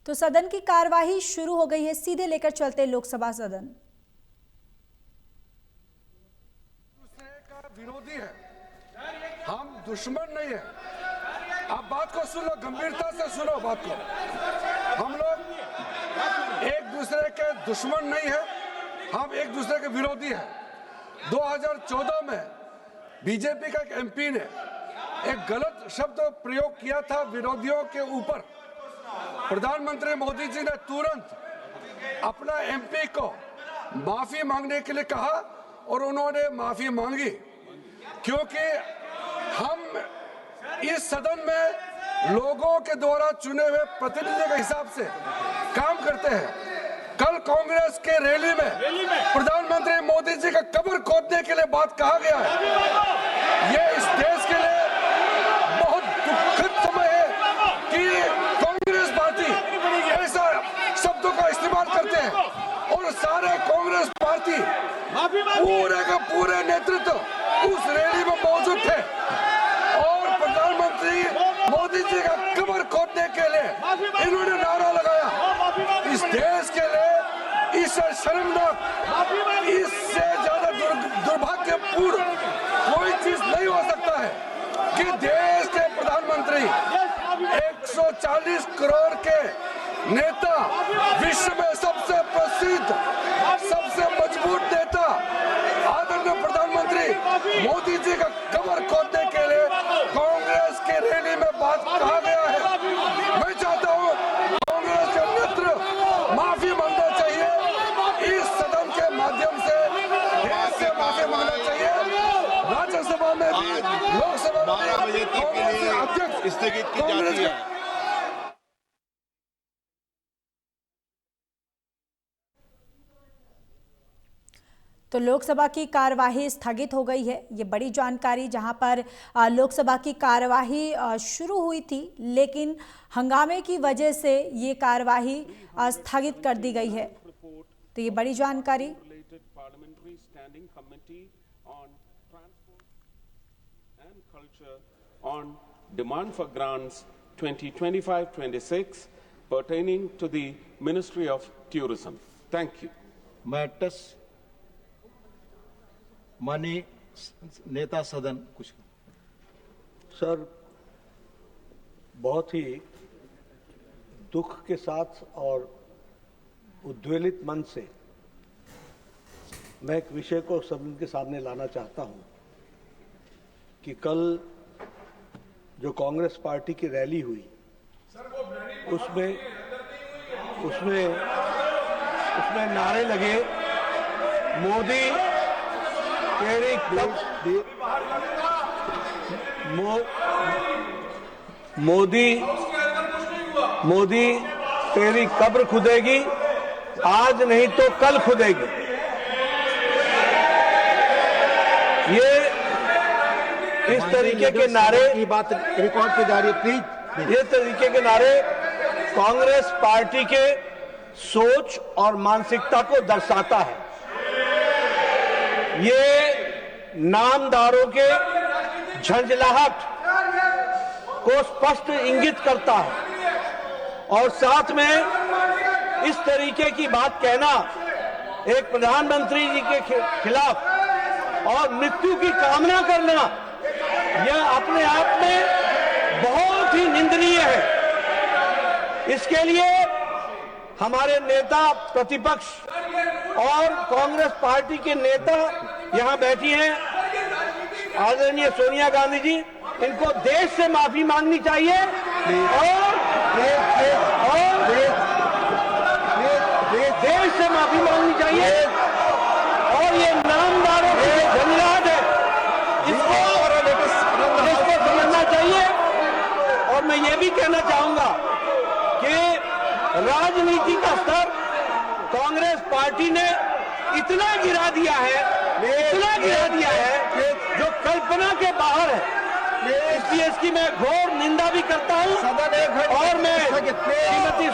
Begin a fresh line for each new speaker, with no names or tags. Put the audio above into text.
तो सदन की कार्यवाही शुरू हो गई है। सीधे लेकर चलते लोकसभा सदन।
दूसरे का विरोधी है, हम दुश्मन नहीं है। आप बात को सुनो, गंभीरता से सुनो बात को। हम लोग एक दूसरे के दुश्मन नहीं है, हम एक दूसरे के विरोधी हैं। 2014 में बीजेपी का एक एमपी ने एक गलत शब्द प्रयोग किया था विरोधियों के ऊपर। प्रधानमंत्री मोदी जी ने तुरंत अपना एमपी को माफी मांगने के लिए कहा और उन्होंने माफी मांगी, क्योंकि हम इस सदन में लोगों के द्वारा चुने हुए प्रतिनिधि के हिसाब से काम करते हैं। कल कांग्रेस के रैली में प्रधानमंत्री मोदी जी का कब्र खोदने के लिए बात कहा गया है। ये इस देश के लिए बहुत दुखद समय है कि कांग्रेस पार्टी ऐसा शब्दों का इस्तेमाल करते हैं और सारे कांग्रेस पार्टी पूरे के पूरे नेतृत्व उस रैली में मौजूद थे और प्रधानमंत्री मोदी जी का कब्र खोदने के लिए इन्होंने नारा लगाया। इस देश के लिए इससे शर्मनाक, इससे ज्यादा दुर्भाग्यपूर्ण कोई चीज नहीं हो सकता है कि देश के प्रधानमंत्री 140 करोड़ के नेता, विश्व में सबसे प्रसिद्ध, सबसे मजबूत नेता आदरणीय प्रधानमंत्री मोदी जी का कब्र खोदने के लिए कांग्रेस के रैली में बात कहा गया है। मैं चाहता हूं कांग्रेस के नेतृत्व माफी मांगना चाहिए, इस सदन के माध्यम से देश से माफी मांगना चाहिए। राज्यसभा में भी, लोकसभा में भी कांग्रेस के अध्यक्ष
स्थगित की जाती है।
तो लोकसभा की कार्यवाही स्थगित हो गई है। ये बड़ी जानकारी, जहां पर लोकसभा की कार्यवाही शुरू हुई थी, लेकिन हंगामे की वजह से ये कार्यवाही स्थगित कर दी गई है। तो ये बड़ी जानकारी।
On demand for grants 2025-26 pertaining to the Ministry of Tourism. Thank you.
Matters माननीय नेता सदन कुछ।
सर, बहुत ही दुख के साथ और उद्वेलित मन से मैं एक विषय को सदन के सामने लाना चाहता हूं कि कल जो कांग्रेस पार्टी की रैली हुई उसमें नारे लगे, मोदी तेरी मोदी तेरी कब्र खुदेगी, आज नहीं तो कल खुदेगी। ये इस तरीके के नारे
की बात रिकॉर्ड पे जा रही है, प्लीज।
ये तरीके के नारे कांग्रेस पार्टी के सोच और मानसिकता को दर्शाता है। ये नामदारों के झंझलाहट को स्पष्ट इंगित करता है और साथ में इस तरीके की बात कहना एक प्रधानमंत्री जी के खिलाफ और मृत्यु की कामना करना, यह अपने आप में बहुत ही निंदनीय है। इसके लिए हमारे नेता प्रतिपक्ष और कांग्रेस पार्टी के नेता यहां बैठी हैं, आदरणीय सोनिया गांधी जी, इनको देश से माफी मांगनी चाहिए और देश से माफी मांगनी चाहिए। और ये नामदारों की झंझलाहट है, इसको समझना चाहिए। और मैं ये भी कहना चाहूंगा कि राजनीति का स्तर कांग्रेस पार्टी ने इतना गिरा दिया है जो कल्पना के बाहर है। इसलिए इसकी मैं घोर निंदा भी करता हूं और मैं श्रीमती